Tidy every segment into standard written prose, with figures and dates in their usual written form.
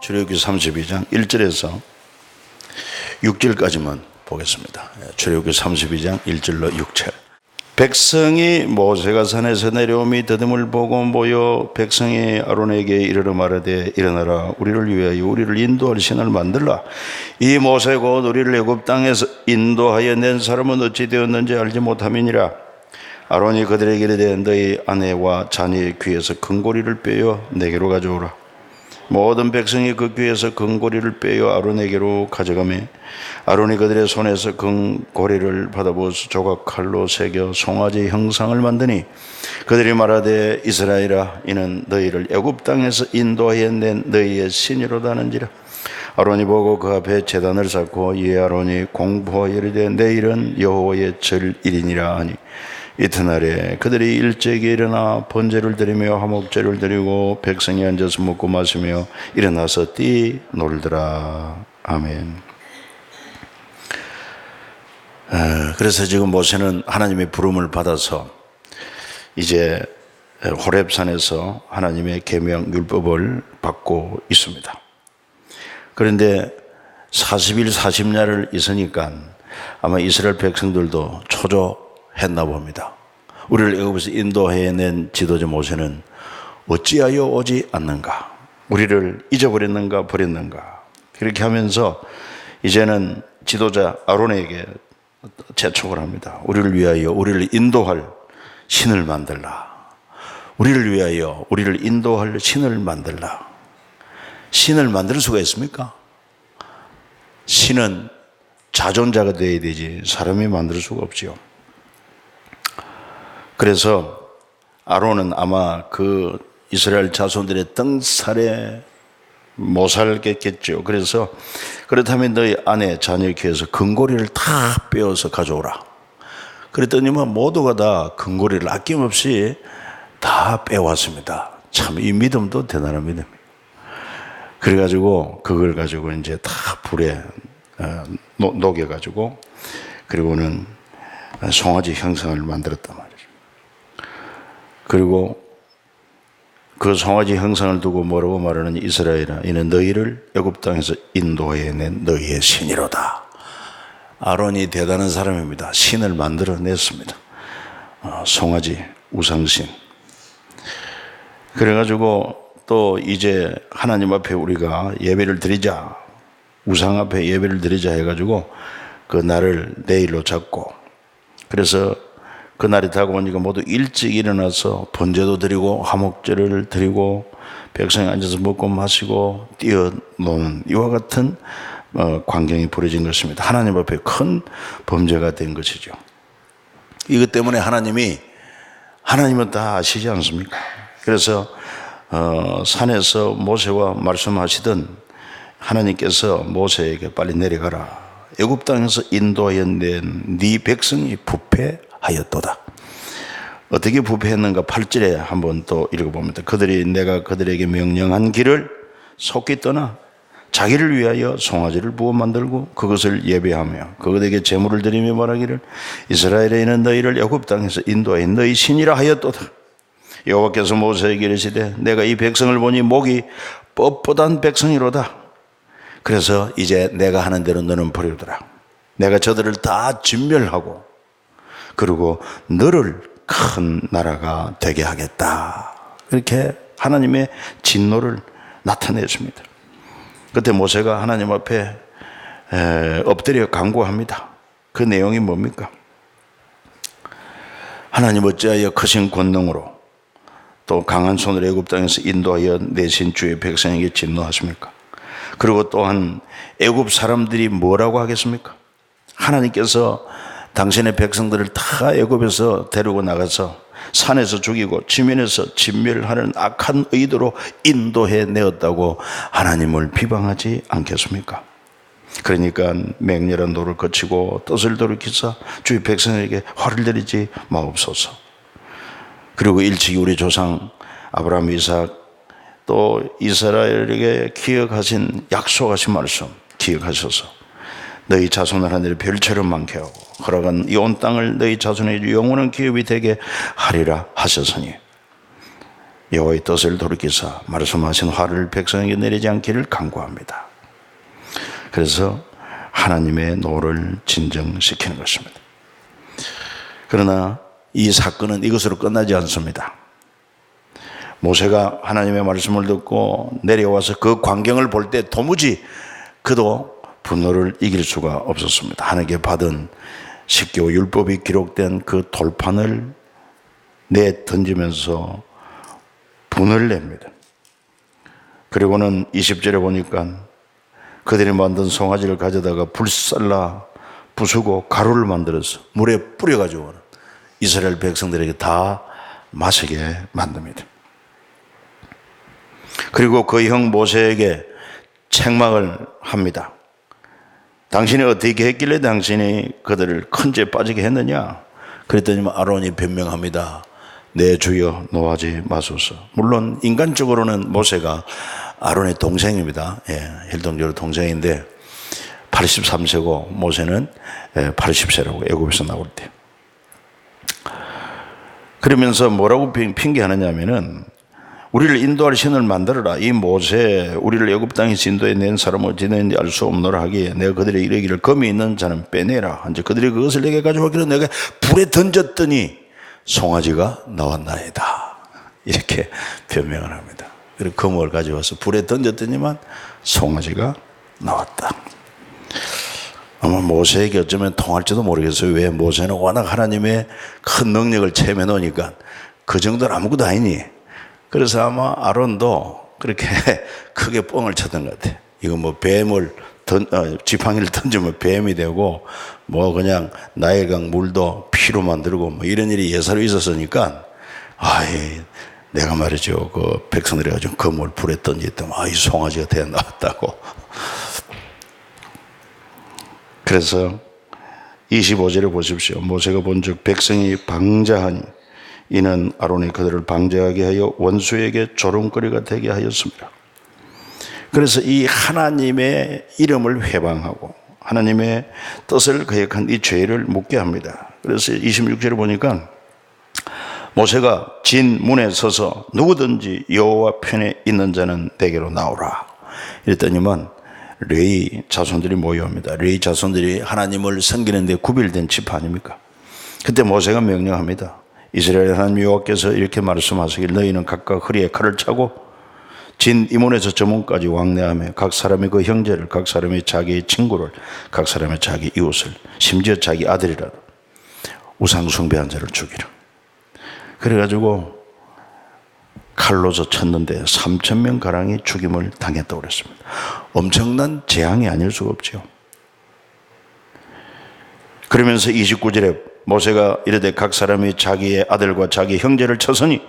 출애굽기 32장 1절에서 6절까지만 보겠습니다. 출애굽기 32장 1절로 6절. 백성이 모세가 산에서 내려오미 더듬을 보고 모여 백성이 아론에게 이르러 말하되 일어나라 우리를 위하여 우리를 인도할 신을 만들라. 이 모세 곧 우리를 애굽 땅에서 인도하여 낸 사람은 어찌 되었는지 알지 못함이니라. 아론이 그들에게 이르되 너희 아내와 자녀의 귀에서 금고리를 빼어 내게로 가져오라. 모든 백성이 그 귀에서 금고리를 빼어 아론에게로 가져가매 아론이 그들의 손에서 금고리를 받아보아서 조각 칼로 새겨 송아지 형상을 만드니 그들이 말하되 이스라엘아 이는 너희를 애굽 땅에서 인도하여 낸 너희의 신이로다 하는지라. 아론이 보고 그 앞에 제단을 쌓고 이에 아론이 공포하여 이르되 내일은 여호와의 절일이니라 하니 이튿날에 그들이 일찍이 일어나 번제를 드리며 화목제를 드리고 백성이 앉아서 먹고 마시며 일어나서 뛰놀더라. 아멘. 그래서 지금 모세는 하나님의 부름을 받아서 이제 호렙산에서 하나님의 계명 율법을 받고 있습니다. 그런데 40일 40야를 있으니까 아마 이스라엘 백성들도 초조했나 봅니다. 우리를 애굽에서 인도해낸 지도자 모세는 어찌하여 오지 않는가? 우리를 잊어버렸는가 버렸는가? 그렇게 하면서 이제는 지도자 아론에게 재촉을 합니다. 우리를 위하여 우리를 인도할 신을 만들라. 우리를 위하여 우리를 인도할 신을 만들라. 신을 만들 수가 있습니까? 신은 자존자가 되어야 되지 사람이 만들 수가 없지요. 그래서 아론은 아마 그 이스라엘 자손들의 등살에 못 살겠겠죠. 그래서 그렇다면 너희 아내 자녀 귀에서 금고리를 다 빼어서 가져오라. 그랬더니만 모두가 다 금고리를 아낌없이 다 빼왔습니다. 참 이 믿음도 대단한 믿음이에요. 그래가지고 그걸 가지고 이제 다 불에 녹여가지고 그리고는 송아지 형상을 만들었단 말이죠. 그리고 그 송아지 형상을 두고 뭐라고 말하느냐. 이스라엘아 이는 너희를 애굽 땅에서 인도해 낸 너희의 신이로다. 아론이 대단한 사람입니다. 신을 만들어냈습니다. 송아지 우상신. 그래가지고 또 이제 하나님 앞에 우리가 예배를 드리자, 우상 앞에 예배를 드리자 해가지고 그 날을 내일로 잡고, 그래서 그 날이 다가오니까 모두 일찍 일어나서 번제도 드리고 화목제를 드리고 백성이 앉아서 먹고 마시고 뛰어노는 이와 같은 광경이 벌어진 것입니다. 하나님 앞에 큰 범죄가 된 것이죠. 이것 때문에 하나님은 다 아시지 않습니까? 그래서 산에서 모세와 말씀하시던 하나님께서 모세에게 빨리 내려가라. 애굽 땅에서 인도하여 낸 네 백성이 부패하였도다. 어떻게 부패했는가 8절에 한번 또 읽어봅니다. 그들이 내가 그들에게 명령한 길을 속히 떠나 자기를 위하여 송아지를 부어 만들고 그것을 예배하며 그들에게 제물을 드리며 말하기를 이스라엘에 있는 너희를 애굽 땅에서 인도하여 너희 신이라 하였도다. 여호와께서 모세에게 이르시되 내가 이 백성을 보니 목이 뻣뻣한 백성이로다. 그래서 이제 내가 하는 대로 너는 버리더라. 내가 저들을 다 진멸하고 그리고 너를 큰 나라가 되게 하겠다. 이렇게 하나님의 진노를 나타냈습니다. 그때 모세가 하나님 앞에 엎드려 간구합니다. 그 내용이 뭡니까? 하나님 어찌하여 크신 권능으로 또 강한 손으로 애굽 땅에서 인도하여 내신 주의 백성에게 진노하십니까? 그리고 또한 애굽 사람들이 뭐라고 하겠습니까? 하나님께서 당신의 백성들을 다 애굽에서 데리고 나가서 산에서 죽이고 지면에서 진멸하는 악한 의도로 인도해 내었다고 하나님을 비방하지 않겠습니까? 그러니까 맹렬한 노를 거치고 뜻을 돌이키사 주의 백성에게 화를 내리지 마옵소서. 그리고 일찍이 우리 조상 아브라함, 이삭 또 이스라엘에게 기억하신 약속하신 말씀 기억하셔서 너희 자손을 하늘의 별처럼 많게 하고 허락한 이 온 땅을 너희 자손의 영원한 기업이 되게 하리라 하셨으니 여호와의 뜻을 돌이키사 말씀하신 화를 백성에게 내리지 않기를 간구합니다. 그래서 하나님의 노를 진정시키는 것입니다. 그러나 이 사건은 이것으로 끝나지 않습니다. 모세가 하나님의 말씀을 듣고 내려와서 그 광경을 볼 때 도무지 그도 분노를 이길 수가 없었습니다. 하나님께 받은 십계명 율법이 기록된 그 돌판을 내던지면서 분을 냅니다. 그리고는 20절에 보니까 그들이 만든 송아지를 가져다가 불살라 부수고 가루를 만들어서 물에 뿌려가지고 이스라엘 백성들에게 다 마시게 만듭니다. 그리고 그 형 모세에게 책망을 합니다. 당신이 어떻게 했길래 당신이 그들을 큰 죄 빠지게 했느냐? 그랬더니 아론이 변명합니다. 내 주여 노하지 마소서. 물론 인간적으로는 모세가 아론의 동생입니다. 혈통적으로 동생인데 83세고 모세는 80세라고 애굽에서 나올 때. 그러면서 뭐라고 핑계하느냐면은 우리를 인도할 신을 만들어라. 이 모세 우리를 애굽 땅에서 인도해 낸 사람을 어찌되는지 알 수 없노라 하기에 내가 그들에게 이르기를 검이 있는 자는 빼내라. 이제 그들이 그것을 내게 가져왔기를 내가 불에 던졌더니 송아지가 나왔나이다. 이렇게 변명을 합니다. 그리고 검을 가져와서 불에 던졌더니만 송아지가 나왔다. 아마 모세에게 어쩌면 통할지도 모르겠어요. 왜? 모세는 워낙 하나님의 큰 능력을 체험해 놓으니까 그 정도는 아무것도 아니니. 그래서 아마 아론도 그렇게 크게 뻥을 쳤던 것 같아요. 이거 뭐 뱀을 지팡이를 던지면 뱀이 되고 뭐 그냥 나일강 물도 피로 만들고 뭐 이런 일이 예사로 있었으니까 내가 말이죠 그 백성들이 가지고 검을 불에 던졌더니 이 송아지가 되어 나왔다고. 그래서 25절에 보십시오. 모세가 본즉 백성이 방자하니 이는 아론이 그들을 방자하게 하여 원수에게 조롱거리가 되게 하였습니다. 그래서 이 하나님의 이름을 회방하고 하나님의 뜻을 거역한 이 죄를 묻게 합니다. 그래서 26절에 보니까 모세가 진 문에 서서 누구든지 여호와 편에 있는 자는 내게로 나오라. 이랬더니만 레위 자손들이 모여옵니다. 레위 자손들이 하나님을 섬기는 데 구별된 지파 아닙니까? 그때 모세가 명령합니다. 이스라엘 하나님 여호와께서 이렇게 말씀하시길 너희는 각각 허리에 칼을 차고 진 이문에서 저 문까지 왕래하며 각 사람이 그 형제를, 각 사람이 자기의 친구를, 각 사람이 자기 이웃을, 심지어 자기 아들이라도 우상 숭배한 자를 죽이라. 그래가지고 칼로서 쳤는데 3,000명 가량이 죽임을 당했다고 그랬습니다. 엄청난 재앙이 아닐 수가 없죠. 그러면서 29절에 모세가 이르되 각 사람이 자기의 아들과 자기 형제를 쳤으니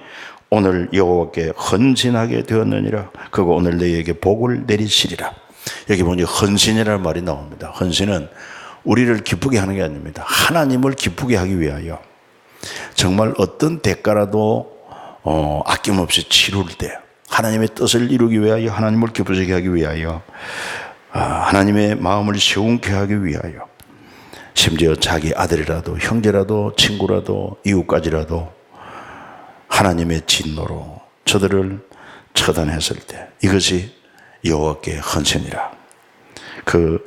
오늘 여호와께 헌신하게 되었느니라. 그가 오늘 너희에게 복을 내리시리라. 여기 보니 헌신이라는 말이 나옵니다. 헌신은 우리를 기쁘게 하는 게 아닙니다. 하나님을 기쁘게 하기 위하여 정말 어떤 대가라도 아낌없이 치룰 때 하나님의 뜻을 이루기 위하여 하나님을 기쁘시게 하기 위하여 하나님의 마음을 시원케 하기 위하여 심지어 자기 아들이라도 형제라도 친구라도 이웃까지라도 하나님의 진노로 저들을 처단했을 때 이것이 여호와께 헌신이라.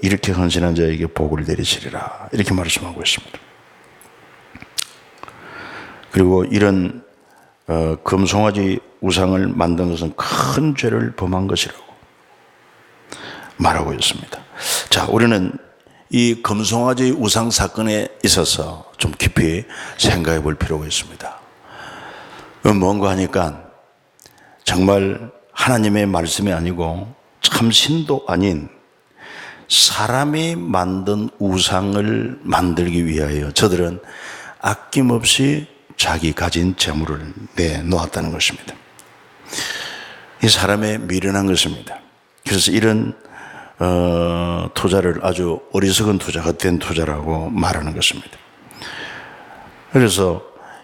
이렇게 헌신한 자에게 복을 내리시리라. 이렇게 말씀하고 있습니다. 그리고 이런 금송아지 우상을 만든 것은 큰 죄를 범한 것이라고 말하고 있습니다. 자, 우리는 이 금송아지 우상 사건에 있어서 좀 깊이 생각해 볼 필요가 있습니다. 뭔가 하니까 정말 하나님의 말씀이 아니고 참 신도 아닌 사람이 만든 우상을 만들기 위하여 저들은 아낌없이 자기 가진 재물을 내놓았다는 것입니다. 이 사람의 미련한 것입니다. 그래서 이런 투자를 아주 어리석은 투자, 헛된 투자라고 말하는 것입니다. 그래서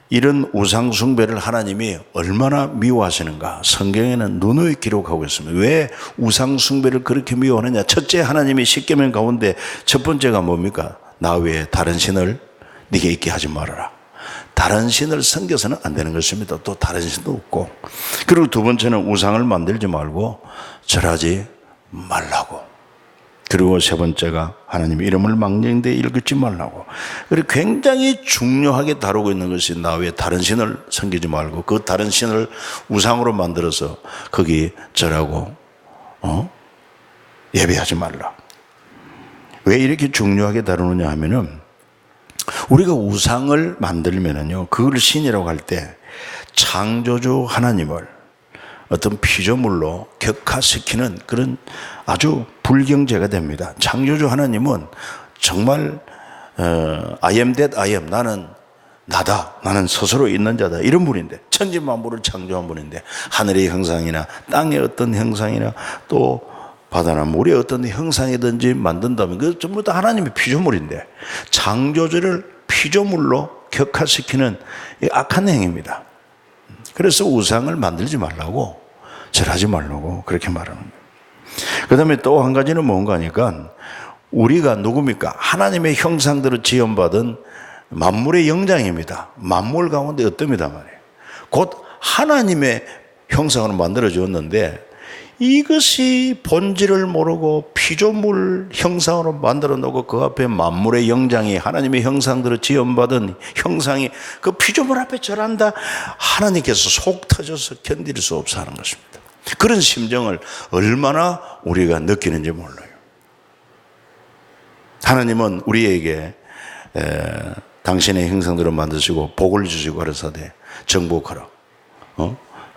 이런 우상 숭배를 하나님이 얼마나 미워하시는가 성경에는 누누이 기록하고 있습니다. 왜 우상 숭배를 그렇게 미워하느냐? 첫째, 하나님이 십계명 가운데 첫 번째가 뭡니까? 나 외에 다른 신을 네게 있게 하지 말아라. 다른 신을 섬겨서는 안 되는 것입니다. 또 다른 신도 없고. 그리고 두 번째는 우상을 만들지 말고 절하지 말라고. 그리고 세 번째가 하나님 이름을 망령되이 일컫지 말라고. 그리고 굉장히 중요하게 다루고 있는 것이 나 외에 다른 신을 섬기지 말고 그 다른 신을 우상으로 만들어서 거기 절하고 예배하지 말라. 왜 이렇게 중요하게 다루느냐 하면은 우리가 우상을 만들면은요, 그걸 신이라고 할 때 창조주 하나님을 어떤 피조물로 격화시키는 그런 아주 불경제가 됩니다. 창조주 하나님은 정말 I am that I am, 나는 나다, 나는 스스로 있는 자다, 이런 분인데, 천지만물을 창조한 분인데 하늘의 형상이나 땅의 어떤 형상이나 또 바다나 물의 어떤 형상이든지 만든다면 그 전부 다 하나님의 피조물인데 창조주를 피조물로 격화시키는 악한 행위입니다. 그래서 우상을 만들지 말라고, 절하지 말라고 그렇게 말하는 거예요. 그 다음에 또 한 가지는 뭔가 하니까 우리가 누굽니까? 하나님의 형상대로 지음받은 만물의 영장입니다. 만물 가운데 어떻습니다 말이에요. 곧 하나님의 형상으로 만들어 주었는데 이것이 본질을 모르고 피조물 형상으로 만들어 놓고 그 앞에 만물의 영장이 하나님의 형상대로 지음받은 형상이 그 피조물 앞에 절한다. 하나님께서 속 터져서 견딜 수 없어 하는 것입니다. 그런 심정을 얼마나 우리가 느끼는지 몰라요. 하나님은 우리에게 당신의 형상대로 만드시고 복을 주시고 가라사대 정복하라.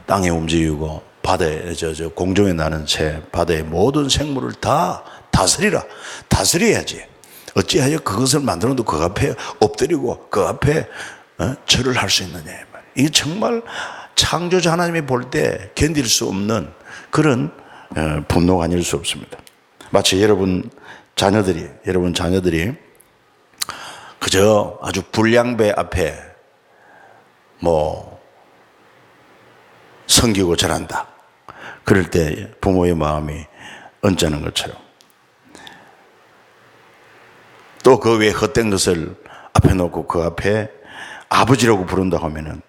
땅에 움직이고 바다에 공중에 나는 새, 바다의 모든 생물을 다 다스리라. 다스려야지. 어찌하여 그것을 만들어 놓고 그 앞에 엎드리고 그 앞에 절을 할 수 있느냐. 이게 정말 창조주 하나님이 볼 때 견딜 수 없는 그런 분노가 아닐 수 없습니다. 마치 여러분 자녀들이 그저 아주 불량배 앞에 섬기고 절한다. 그럴 때 부모의 마음이 언짢은 것처럼 또 그 외에 헛된 것을 앞에 놓고 그 앞에 아버지라고 부른다고 하면은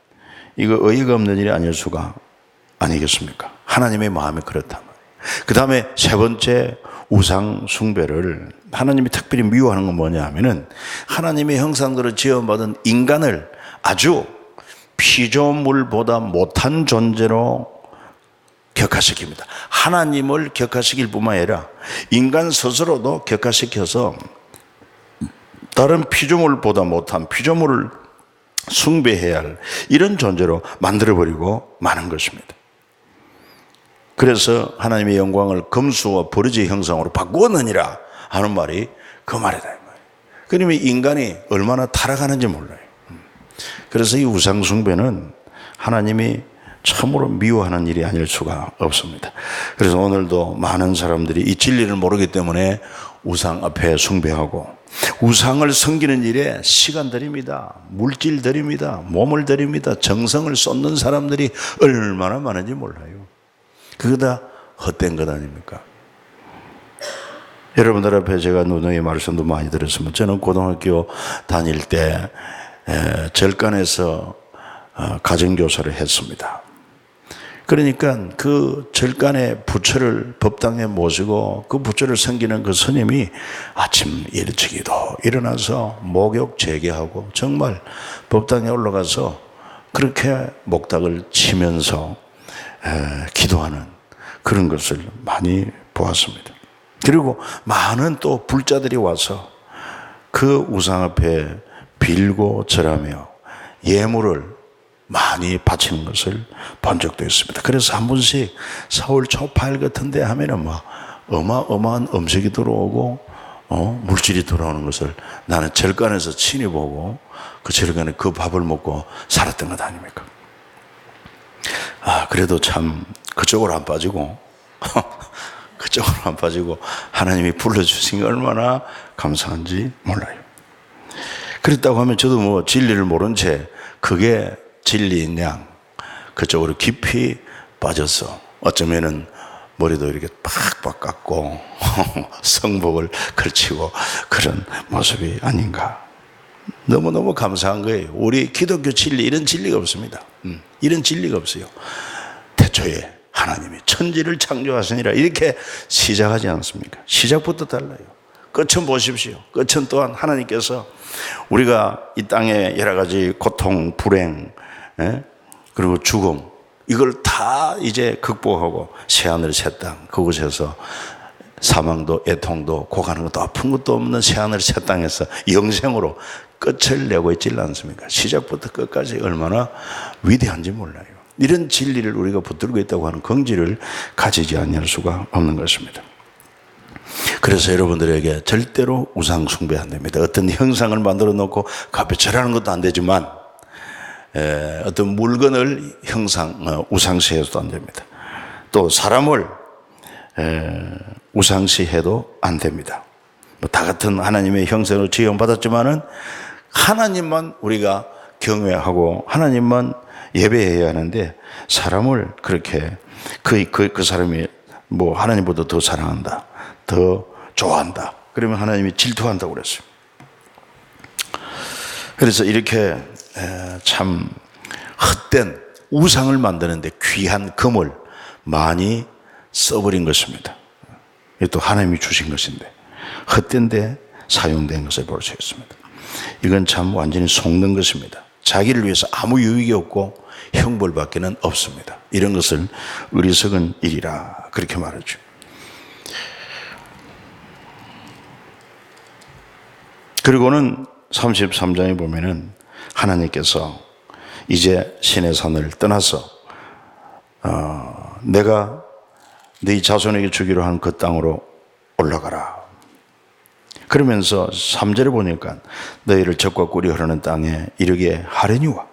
이거 어이가 없는 일이 아닐 수가 아니겠습니까? 하나님의 마음이 그렇단 말이에요. 그 다음에 세 번째 우상 숭배를 하나님이 특별히 미워하는 건 뭐냐 하면은 하나님의 형상대로 지어받은 인간을 아주 피조물보다 못한 존재로 격화시킵니다. 하나님을 격화시킬 뿐만 아니라 인간 스스로도 격화시켜서 다른 피조물보다 못한 피조물을 숭배해야 할 이런 존재로 만들어버리고 마는 것입니다. 그래서 하나님의 영광을 금수와 버러지의 형상으로 바꾸었느니라 하는 말이 그 말이다. 그러면 인간이 얼마나 타락하는지 몰라요. 그래서 이 우상 숭배는 하나님이 참으로 미워하는 일이 아닐 수가 없습니다. 그래서 오늘도 많은 사람들이 이 진리를 모르기 때문에 우상 앞에 숭배하고 우상을 섬기는 일에 시간 들입니다. 물질 들입니다. 몸을 들입니다. 정성을 쏟는 사람들이 얼마나 많은지 몰라요. 그거 다 헛된 것 아닙니까? 여러분들 앞에 제가 누누이 말씀도 많이 들었으면 저는 고등학교 다닐 때 절간에서 가정교사를 했습니다. 그러니까 그 절간의 부처를 법당에 모시고 그 부처를 섬기는 그 스님이 아침 일찍이도 일어나서 목욕 재개하고 정말 법당에 올라가서 그렇게 목탁을 치면서 기도하는 그런 것을 많이 보았습니다. 그리고 많은 또 불자들이 와서 그 우상 앞에 빌고 절하며 예물을 많이 바치는 것을 본 적도 있습니다. 그래서 한 번씩 서울 초파일 같은 데 하면은 어마어마한 음식이 들어오고 물질이 들어오는 것을 나는 절간에서 친히 보고 그 절간에 그 밥을 먹고 살았던 것 아닙니까? 그래도 참 그쪽으로 안 빠지고 그쪽으로 안 빠지고 하나님이 불러주신 게 얼마나 감사한지 몰라요. 그랬다고 하면 저도 진리를 모른 채 그게 진리인 양 그쪽으로 깊이 빠져서 어쩌면은 머리도 이렇게 팍팍 깎고 성복을 걸치고 그런 모습이 아닌가. 너무너무 감사한 거예요. 우리 기독교 진리, 이런 진리가 없습니다. 이런 진리가 없어요. 태초에 하나님이 천지를 창조하시니라 이렇게 시작하지 않습니까? 시작부터 달라요. 끝은 보십시오. 끝은 또한 하나님께서 우리가 이 땅에 여러 가지 고통, 불행, 그리고 죽음, 이걸 다 이제 극복하고 새하늘 새 땅, 그곳에서 사망도 애통도 고가는 것도 아픈 것도 없는 새하늘 새 땅에서 영생으로 끝을 내고 있지 않습니까? 시작부터 끝까지 얼마나 위대한지 몰라요. 이런 진리를 우리가 붙들고 있다고 하는 긍지를 가지지 않을 수가 없는 것입니다. 그래서 여러분들에게 절대로 우상 숭배 안 됩니다. 어떤 형상을 만들어 놓고 값에 절하는 것도 안 되지만 어떤 물건을 우상시해서도 안 됩니다. 또 사람을 우상시해도 안 됩니다. 다 같은 하나님의 형상으로 지음받았지만은 하나님만 우리가 경외하고 하나님만 예배해야 하는데, 사람을 그렇게 그 사람이 뭐 하나님보다 더 사랑한다, 더 좋아한다, 그러면 하나님이 질투한다고 그랬어요. 그래서 이렇게 참 헛된 우상을 만드는데 귀한 금을 많이 써버린 것입니다. 이것도 하나님이 주신 것인데 헛된데 사용된 것을 볼 수 있습니다. 이건 참 완전히 속는 것입니다. 자기를 위해서 아무 유익이 없고 형벌밖에는 없습니다. 이런 것을 어리석은 일이라 그렇게 말하죠. 그리고는 33장에 보면은 하나님께서 이제 신의 산을 떠나서 내가 네 자손에게 주기로 한 그 땅으로 올라가라. 그러면서 3절에 보니까 너희를 적과 꿀이 흐르는 땅에 이르게 하려니와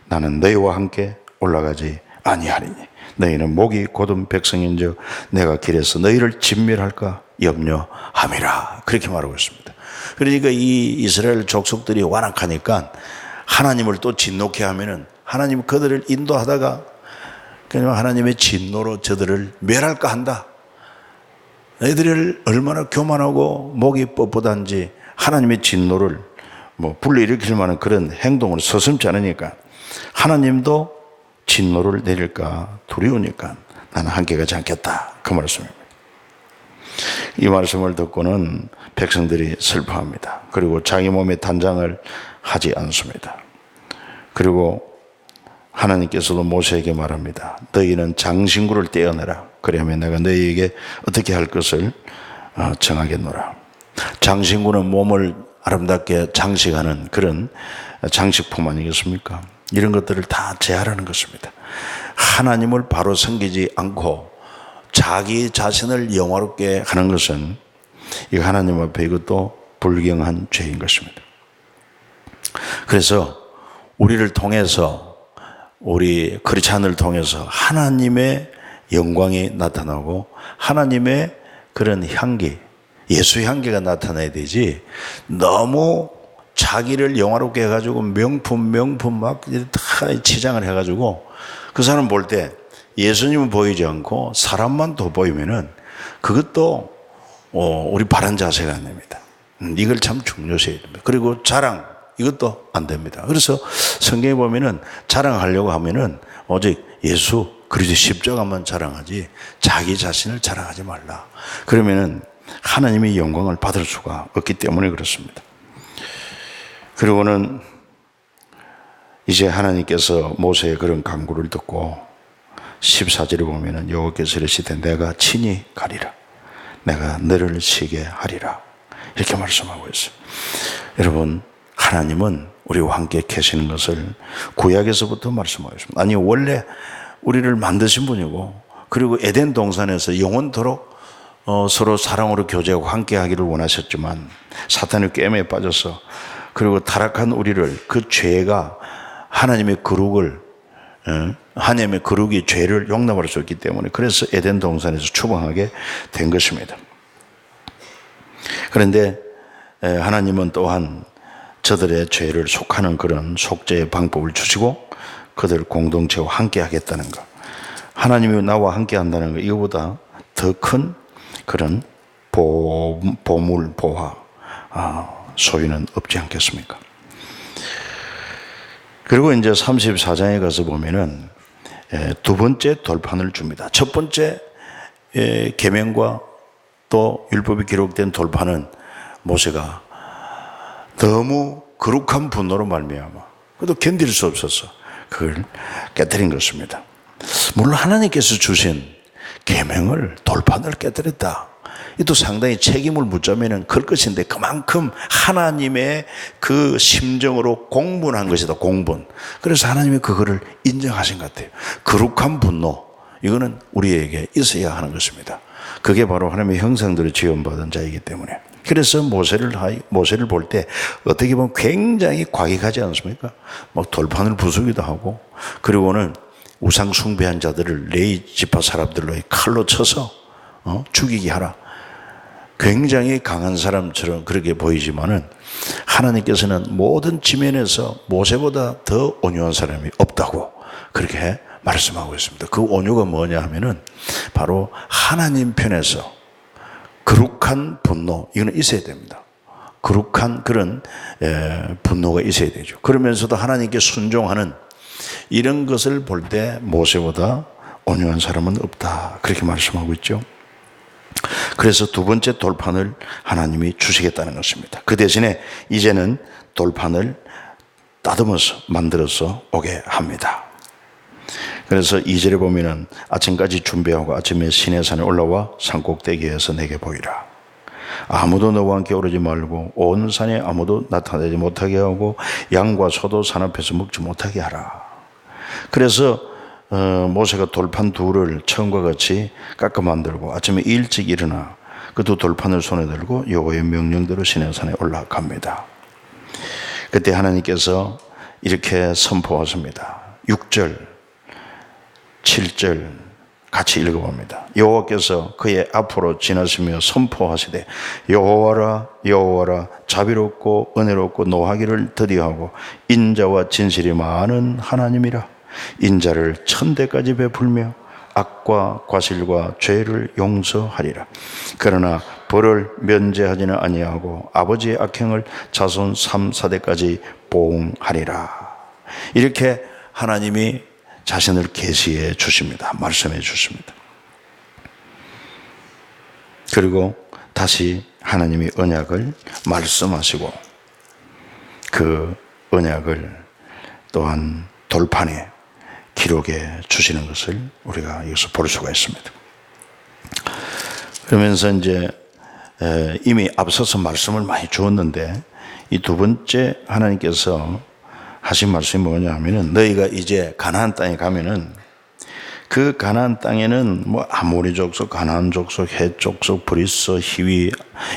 나는 너희와 함께 올라가지 아니하리니 너희는 목이 곧은 백성인즉 내가 길에서 너희를 진멸할까 염려함이라. 그렇게 말하고 있습니다. 그러니까 이 이스라엘 족속들이 완악하니까 하나님을 또 진노케 하면은 하나님 그들을 인도하다가 그냥 하나님의 진노로 저들을 멸할까 한다. 애들을 얼마나 교만하고 목이 뻣뻣한지 하나님의 진노를 불러일으킬 만한 그런 행동을 서슴지 않으니까 하나님도 진노를 내릴까 두려우니까 나는 함께 가지 않겠다. 그 말씀입니다. 이 말씀을 듣고는 백성들이 슬퍼합니다. 그리고 자기 몸에 단장을 하지 않습니다. 그리고 하나님께서도 모세에게 말합니다. 너희는 장신구를 떼어내라. 그러면 내가 너희에게 어떻게 할 것을 정하겠노라. 장신구는 몸을 아름답게 장식하는 그런 장식품 아니겠습니까? 이런 것들을 다 제하라는 것입니다. 하나님을 바로 섬기지 않고 자기 자신을 영화롭게 하는 것은 이 하나님 앞에 이것도 불경한 죄인 것입니다. 그래서 우리를 통해서, 우리 크리스찬을 통해서 하나님의 영광이 나타나고 하나님의 그런 향기, 예수의 향기가 나타나야 되지, 너무 자기를 영화롭게 해가지고 명품 막 다 치장을 해가지고 그 사람 볼 때 예수님은 보이지 않고 사람만 더 보이면은 그것도 우리 바른 자세가 안 됩니다. 이걸 참 중요시 해야 됩니다. 그리고 자랑, 이것도 안 됩니다. 그래서 성경에 보면은 자랑하려고 하면은 오직 예수 그리스도 십자가만 자랑하지 자기 자신을 자랑하지 말라. 그러면은 하나님의 영광을 받을 수가 없기 때문에 그렇습니다. 그리고는 이제 하나님께서 모세의 그런 강구를 듣고 14절에 보면은 여호와께서 이르시되 내가 친히 가리라. 내가 너를 쉬게 하리라. 이렇게 말씀하고 있어요. 여러분, 하나님은 우리와 함께 계시는 것을 구약에서부터 말씀하고 있습니다. 아니, 원래 우리를 만드신 분이고, 그리고 에덴 동산에서 영원토록 서로 사랑으로 교제하고 함께 하기를 원하셨지만 사탄의 꾀임에 빠져서, 그리고 타락한 우리를, 그 죄가 하나님의 거룩이 죄를 용납할 수 없기 때문에 그래서 에덴 동산에서 추방하게 된 것입니다. 그런데 하나님은 또한 저들의 죄를 속하는 그런 속죄의 방법을 주시고 그들 공동체와 함께 하겠다는 것, 하나님이 나와 함께 한다는 것, 이거보다 더 큰 그런 보물, 보화, 소유는 없지 않겠습니까? 그리고 이제 34장에 가서 보면은 두 번째 돌판을 줍니다. 첫 번째 계명과 또 율법이 기록된 돌판은 모세가 너무 거룩한 분노로 말미암아 그래도 견딜 수 없어서 그걸 깨뜨린 것입니다. 물론 하나님께서 주신 계명을 돌판을 깨뜨렸다. 이도 상당히 책임을 묻자면은 클 것인데 그만큼 하나님의 그 심정으로 공분한 것이다. 공분. 그래서 하나님이 그거를 인정하신 것 같아요. 거룩한 분노. 이거는 우리에게 있어야 하는 것입니다. 그게 바로 하나님의 형상대로 지음받은 자이기 때문에. 그래서 모세를 볼 때 어떻게 보면 굉장히 과격하지 않습니까? 막 돌판을 부수기도 하고, 그리고는 우상 숭배한 자들을 레위 지파 사람들로 칼로 쳐서 죽이게 하라. 굉장히 강한 사람처럼 그렇게 보이지만은 하나님께서는 모든 지면에서 모세보다 더 온유한 사람이 없다고 그렇게 말씀하고 있습니다. 그 온유가 뭐냐 하면은 바로 하나님 편에서 거룩한 분노, 이거는 있어야 됩니다. 거룩한 그런 분노가 있어야 되죠. 그러면서도 하나님께 순종하는 이런 것을 볼 때 모세보다 온유한 사람은 없다. 그렇게 말씀하고 있죠. 그래서 두 번째 돌판을 하나님이 주시겠다는 것입니다. 그 대신에 이제는 돌판을 다듬어서 만들어서 오게 합니다. 그래서 2절에 보면은 아침까지 준비하고 아침에 시내산에 올라와 산꼭대기에서 내게 보이라. 아무도 너와 함께 오르지 말고 온 산에 아무도 나타나지 못하게 하고 양과 소도 산 앞에서 먹지 못하게 하라. 그래서 모세가 돌판 둘을 처음과 같이 깎아 만들고 아침에 일찍 일어나 그 두 돌판을 손에 들고 여호와의 명령대로 시내산에 올라갑니다. 그때 하나님께서 이렇게 선포하십니다. 6절 7절 같이 읽어봅니다. 여호와께서 그의 앞으로 지나시며 선포하시되 여호와라 여호와라 자비롭고 은혜롭고 노하기를 더디하고 인자와 진실이 많은 하나님이라. 인자를 천대까지 베풀며 악과 과실과 죄를 용서하리라. 그러나 벌을 면제하지는 아니하고 아버지의 악행을 자손 3, 4대까지 보응하리라. 이렇게 하나님이 자신을 계시해 주십니다. 말씀해 주십니다. 그리고 다시 하나님이 언약을 말씀하시고 그 언약을 또한 돌판에 기록해 주시는 것을 우리가 여기서 볼 수가 있습니다. 그러면서 이제 이미 앞서서 말씀을 많이 주었는데 이 두 번째 하나님께서 하신 말씀이 뭐냐 하면은 너희가 이제 가나안 땅에 가면은 그 가나안 땅에는 뭐 아모리 족속, 가나안 족속, 헷 족속, 브리스, 히위,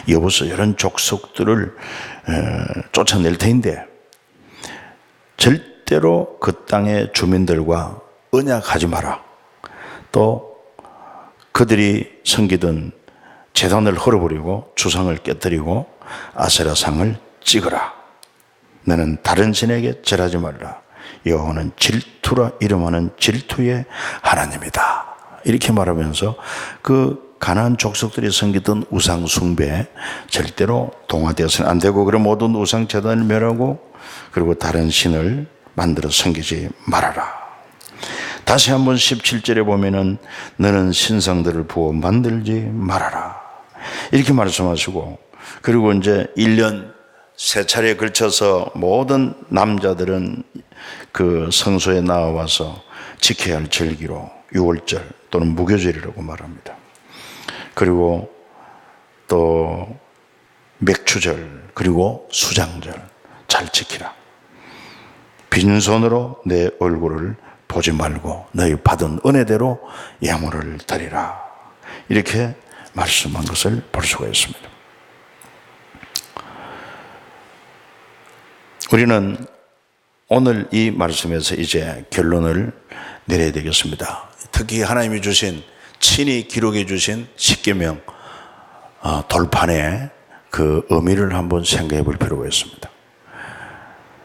여부스 이런 족속들을 쫓아낼 터인데 절대로 그 땅의 주민들과 언약하지 마라. 또 그들이 섬기던 제단을 헐어버리고 주상을 깨뜨리고 아세라상을 찍어라. 너는 다른 신에게 절하지 말라. 여호와는 질투라 이름하는 질투의 하나님이다. 이렇게 말하면서 그 가나안 족속들이 섬기던 우상 숭배 절대로 동화되어서는 안 되고 그런 모든 우상 제단을 멸하고 그리고 다른 신을 만들어 섬기지 말아라. 다시 한번 17절에 보면은 너는 신상들을 부어 만들지 말아라. 이렇게 말씀하시고 그리고 이제 1년 3차례에 걸쳐서 모든 남자들은 그 성소에 나와서 지켜야 할 절기로 6월절 또는 무교절이라고 말합니다. 그리고 또 맥추절 그리고 수장절 잘 지키라. 빈손으로 내 얼굴을 보지 말고 너희 받은 은혜대로 예물을 드리라. 이렇게 말씀한 것을 볼 수가 있습니다. 우리는 오늘 이 말씀에서 이제 결론을 내려야 되겠습니다. 특히 하나님이 주신 친히 기록해 주신 십계명 돌판의 그 의미를 한번 생각해 볼 필요가 있습니다.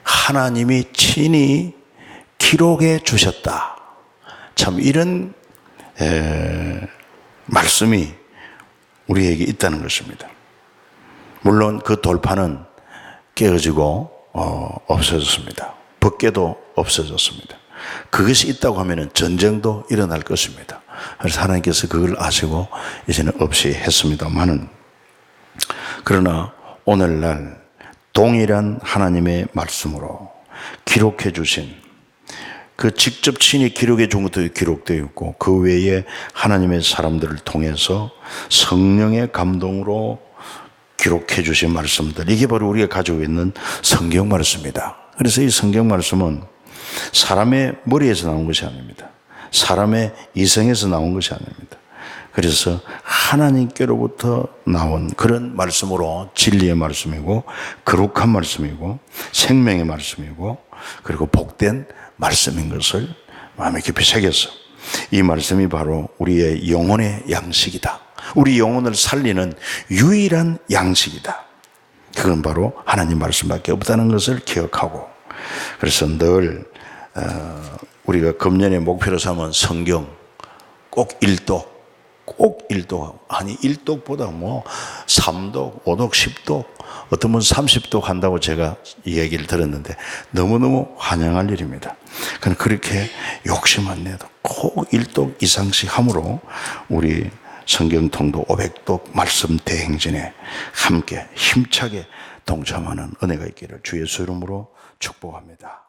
하나님이 친히 기록해 주셨다. 참 이런 말씀이 우리에게 있다는 것입니다. 물론 그 돌판은 깨어지고 없어졌습니다. 법궤도 없어졌습니다. 그것이 있다고 하면 전쟁도 일어날 것입니다. 그래서 하나님께서 그걸 아시고 이제는 없이 했습니다만은, 그러나 오늘날 동일한 하나님의 말씀으로 기록해 주신, 그 직접 친히 기록해 준 것도 기록되어 있고, 그 외에 하나님의 사람들을 통해서 성령의 감동으로 기록해 주신 말씀들, 이게 바로 우리가 가지고 있는 성경 말씀입니다. 그래서 이 성경 말씀은 사람의 머리에서 나온 것이 아닙니다. 사람의 이성에서 나온 것이 아닙니다. 그래서 하나님께로부터 나온 그런 말씀으로 진리의 말씀이고, 거룩한 말씀이고, 생명의 말씀이고, 그리고 복된 말씀인 것을 마음에 깊이 새겼어. 이 말씀이 바로 우리의 영혼의 양식이다. 우리 영혼을 살리는 유일한 양식이다. 그건 바로 하나님 말씀밖에 없다는 것을 기억하고, 그래서 늘 우리가 금년의 목표로 삼은 성경 꼭 일독하고, 아니 1독보다 뭐 3독, 5독, 10독, 어떤 분 30독 한다고 제가 이 얘기를 들었는데 너무너무 환영할 일입니다. 그렇게 욕심 안 내도 꼭 1독 이상씩 함으로 우리 성경 통독 500독 말씀 대행진에 함께 힘차게 동참하는 은혜가 있기를 주 예수 이름으로 축복합니다.